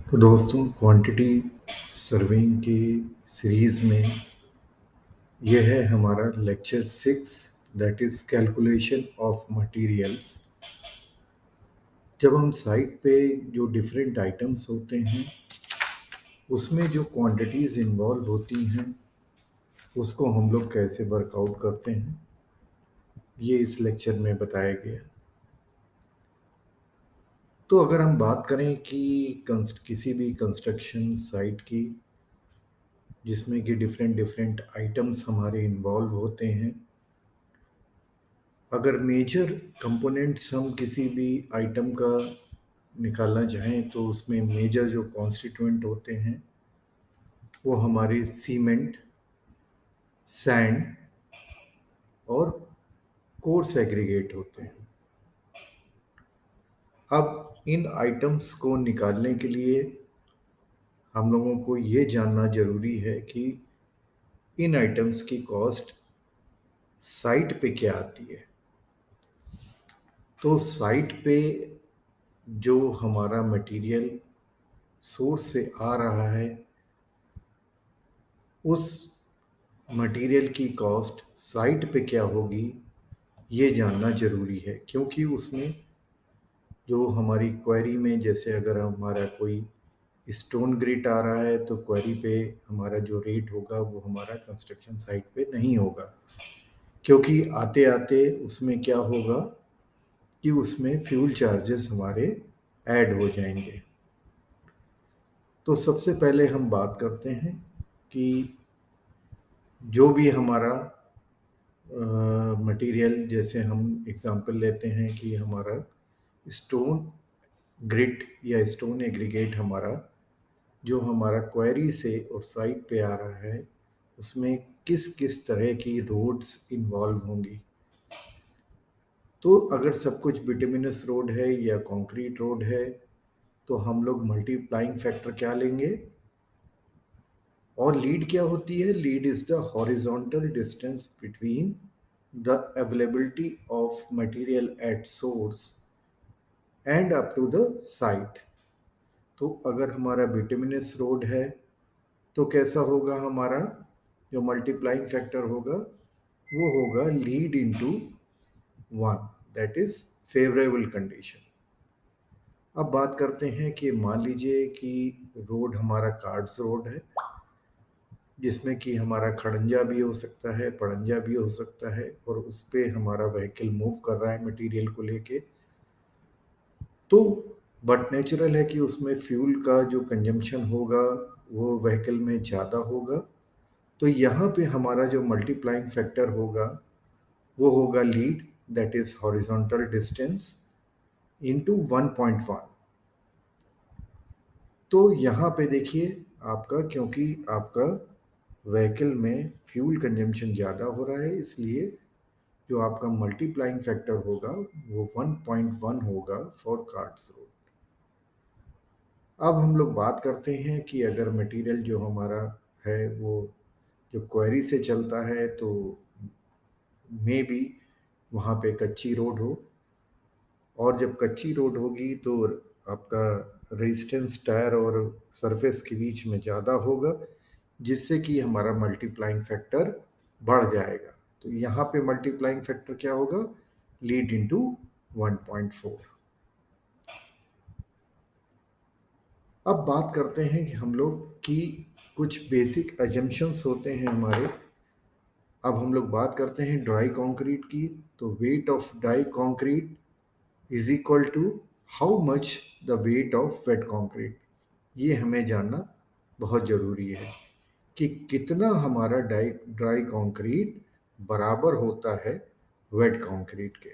तो दोस्तों quantity serving की सीरीज़ में यह है हमारा lecture 6 that is calculation of materials. जब हम साइट पे जो डिफरेंट आइटम्स होते हैं उसमें जो क्वांटिटीज़ इन्वॉल्व होती हैं उसको हम लोग कैसे वर्कआउट करते हैं ये इस लेक्चर में बताया गया। तो अगर हम बात करें कि किसी भी कंस्ट्रक्शन साइट की जिसमें कि डिफरेंट डिफरेंट आइटम्स हमारे इन्वॉल्व होते हैं, अगर मेजर कंपोनेंट्स हम किसी भी आइटम का निकालना चाहें तो उसमें मेजर जो कॉन्स्टिट्यूएंट होते हैं वो हमारे सीमेंट, सैंड और कोर्स एग्रीगेट होते हैं। अब इन आइटम्स को निकालने के लिए हम लोगों को ये जानना ज़रूरी है कि इन आइटम्स की कॉस्ट साइट पे क्या आती है। तो साइट पे जो हमारा मटेरियल सोर्स से आ रहा है उस मटेरियल की कॉस्ट साइट पे क्या होगी ये जानना ज़रूरी है, क्योंकि उसमें जो हमारी क्वेरी में जैसे अगर हमारा कोई स्टोन ग्रिट आ रहा है तो क्वेरी पे हमारा जो रेट होगा वो हमारा कंस्ट्रक्शन साइट पे नहीं होगा, क्योंकि आते आते उसमें क्या होगा कि उसमें फ्यूल चार्जेस हमारे ऐड हो जाएंगे। तो सबसे पहले हम बात करते हैं कि जो भी हमारा मटेरियल, जैसे हम एग्जांपल लेते हैं कि हमारा स्टोन ग्रिट या स्टोन एग्रीगेट हमारा जो हमारा क्वेरी से और साइट पे आ रहा है उसमें किस किस तरह की रोड्स इन्वॉल्व होंगी। तो अगर सब कुछ बिटुमिनस रोड है या कंक्रीट रोड है तो हम लोग मल्टीप्लाइंग फैक्टर क्या लेंगे। और लीड क्या होती है? Lead is the horizontal distance between the availability of material at source end up to the site. तो अगर हमारा बिटुमिनस रोड है तो कैसा होगा हमारा जो मल्टीप्लाइंग फैक्टर होगा वो होगा lead into 1, that is favourable condition. अब बात करते हैं कि मान लीजिए कि रोड हमारा कार्ड्स रोड है जिसमें कि हमारा खड़ंजा भी हो सकता है, पड़ंजा भी हो सकता है और उस पे हमारा व्हीकल मूव कर रहा है मटेरियल को लेके। तो बट नेचुरल है कि उसमें फ्यूल का जो कंजम्पशन होगा वो व्हीकल में ज़्यादा होगा। तो यहाँ पे हमारा जो मल्टीप्लाइंग फैक्टर होगा वो होगा lead that is horizontal distance into 1.1। तो यहाँ पे देखिए आपका, क्योंकि आपका व्हीकल में फ्यूल कंजम्पशन ज़्यादा हो रहा है इसलिए जो आपका मल्टीप्लाइंग फैक्टर होगा वो 1.1 होगा फॉर कार्ड्स रोड। अब हम लोग बात करते हैं कि अगर मटेरियल जो हमारा है वो जो क्वेरी से चलता है तो मे बी वहाँ पे कच्ची रोड हो, और जब कच्ची रोड होगी तो आपका रेजिस्टेंस टायर और सरफेस के बीच में ज़्यादा होगा जिससे कि हमारा मल्टीप्लाइंग फैक्टर बढ़ जाएगा। तो यहाँ पे मल्टीप्लाइंग फैक्टर क्या होगा? Lead into 1.4। अब बात करते हैं कि हम लोग की कुछ बेसिक अजम्पशंस होते हैं हमारे। अब हम लोग बात करते हैं ड्राई कंक्रीट की। तो weight of dry concrete is equal to how much the weight of wet concrete. ये हमें जानना बहुत ज़रूरी है कि कितना हमारा ड्राई कंक्रीट बराबर होता है वेट कंक्रीट के।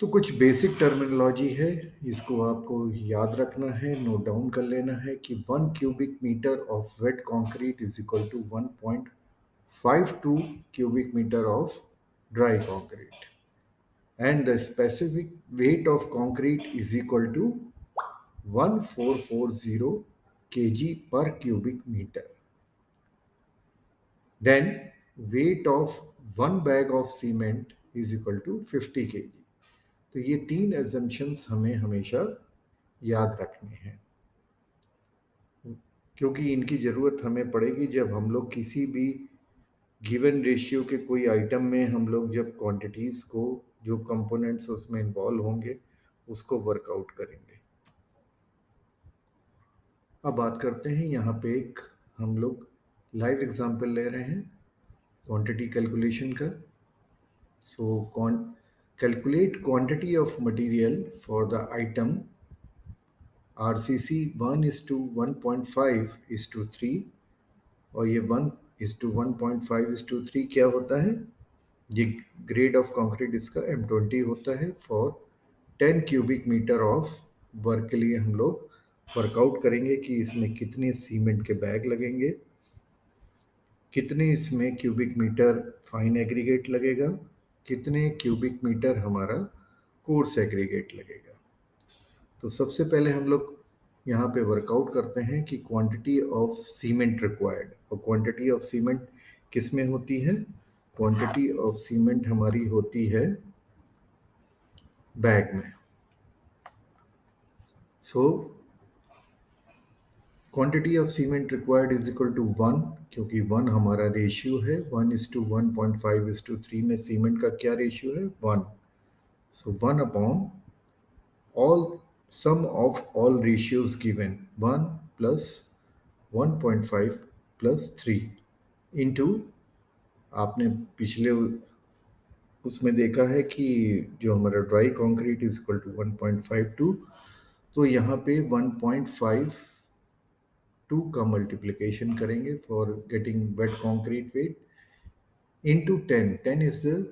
तो कुछ बेसिक टर्मिनोलॉजी है, इसको आपको याद रखना है, नोट डाउन कर लेना है कि 1 cubic metre of wet concrete is equal to 1.52 cubic metre of dry concrete and the specific weight of concrete is equal to 1440 kg per cubic meter. Then weight of one bag of cement is equal to 50 kg. तो ये तीन assumptions हमें हमेशा याद रखने हैं, क्योंकि इनकी ज़रूरत हमें पड़ेगी जब हम लोग किसी भी गिवन रेशियो के कोई आइटम में हम लोग जब क्वांटिटीज़ को, जो कंपोनेंट्स उसमें इन्वॉल्व होंगे, उसको वर्कआउट करेंगे। अब बात करते हैं, यहाँ पे एक हम लोग लाइव एग्जांपल ले रहे हैं क्वांटिटी कैलकुलेशन का। सो calculate quantity of material for the item RCC 1:1.5:3, और ये 1:1.5:3 क्या होता है? ये ग्रेड ऑफ कंक्रीट इसका M20 होता है। For 10 cubic metre of work के लिए हम लोग वर्कआउट करेंगे कि इसमें कितने सीमेंट के बैग लगेंगे, कितने इसमें क्यूबिक मीटर फाइन एग्रीगेट लगेगा, कितने क्यूबिक मीटर हमारा कोर्स एग्रीगेट लगेगा। तो सबसे पहले हम लोग यहाँ पे वर्कआउट करते हैं कि क्वांटिटी ऑफ सीमेंट रिक्वायर्ड, और क्वांटिटी ऑफ सीमेंट किस में होती है? क्वांटिटी ऑफ सीमेंट हमारी होती है बैग में। So quantity of cement required is equal to 1, क्योंकि 1 हमारा रेशियो है। 1:1.5:3 में सीमेंट का क्या रेशियो है? 1। सो 1 upon all sum of all ratios given, 1 plus 1.5 plus 3 into, आपने पिछले उसमें देखा है कि जो हमारा dry concrete is equal to 1.52, तो यहाँ पे 1.52 का मल्टीप्लिकेशन करेंगे for getting wet concrete weight into 10। 10 is the,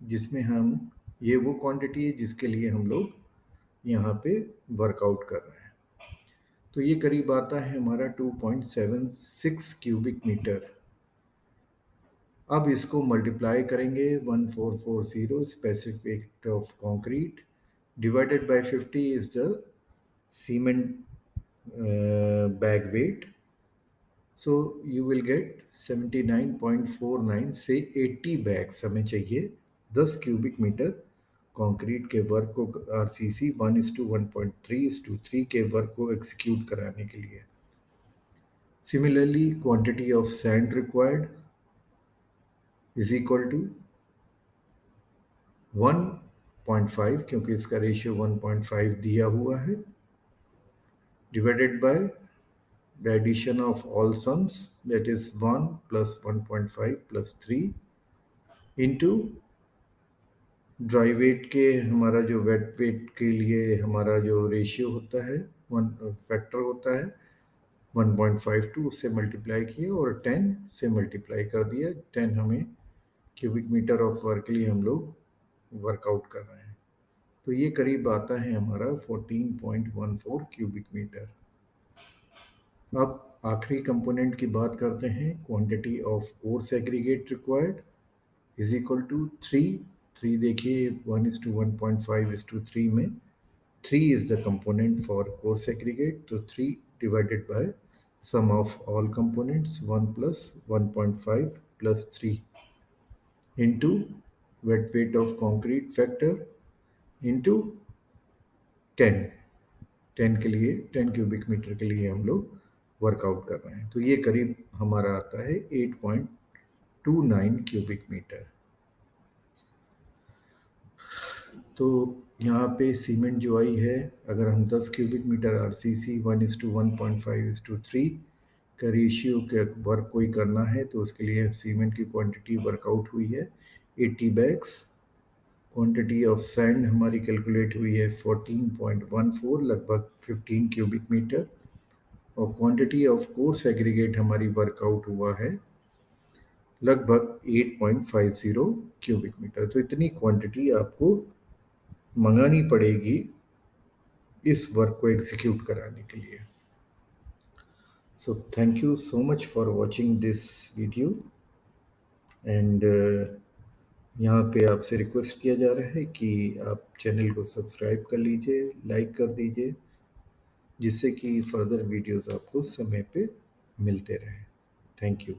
जिसमें हम, ये वो क्वांटिटी है जिसके लिए हम लोग यहाँ पे वर्कआउट कर रहे हैं। तो ये करीब आता है हमारा 2.76 क्यूबिक मीटर। अब इसको मल्टीप्लाई करेंगे 1440 specific weight of concrete divided by 50 is the cement bag weight. So you will get 79.49 से 80 बैग्स हमें चाहिए 10 क्यूबिक मीटर कंक्रीट के वर्क को, RCC 1:1.3:3 के वर्क को एग्जीक्यूट कराने के लिए। Similarly, quantity of sand required is equal to 1.5, क्योंकि इसका रेशियो 1.5 दिया हुआ है, divided by the addition of all sums, that is 1 plus 1.5 plus 3 into dry weight के, हमारा जो वेट वेट के लिए हमारा जो रेशियो होता है, वन फैक्टर होता है 1.52, उससे मल्टीप्लाई किया और 10 से मल्टीप्लाई कर दिया। 10 हमें क्यूबिक मीटर ऑफ वर्क के लिए हम लोग वर्कआउट कर रहे हैं। तो ये करीब आता है हमारा 14.14 क्यूबिक मीटर। अब आखिरी कंपोनेंट की बात करते हैं, quantity of coarse aggregate required is equal to 3। 3 देखिए 1:1.5:3 में 3 is the component for coarse aggregate, तो 3 divided by sum of all components 1 plus 1.5 plus 3 into wet weight of concrete factor into 10। 10 के लिए, 10 क्यूबिक मीटर के लिए हम लोग workout कर रहे हैं। तो ये करीब हमारा आता है 8.29 क्यूबिक मीटर। तो यहाँ पे सीमेंट जो आई है, अगर हम 10 क्यूबिक मीटर RCC 1:1.5:3 का रेशियो के वर्क कोई करना है, तो उसके लिए सीमेंट की क्वांटिटी वर्कआउट हुई है 80 बैग्स। क्वांटिटी ऑफ सैंड हमारी कैलकुलेट हुई है 14.14, लगभग 15 क्यूबिक मीटर, और क्वांटिटी ऑफ कोर्स एग्रीगेट हमारी वर्कआउट हुआ है लगभग 8.50 क्यूबिक मीटर। तो इतनी क्वांटिटी आपको मंगानी पड़ेगी इस वर्क को एग्जीक्यूट कराने के लिए। So thank you so much for watching this video, and यहाँ पे आपसे रिक्वेस्ट किया जा रहा है कि आप चैनल को सब्सक्राइब कर लीजिए, लाइक कर दीजिए, जिससे कि फर्दर वीडियोस आपको समय पे मिलते रहें। Thank you.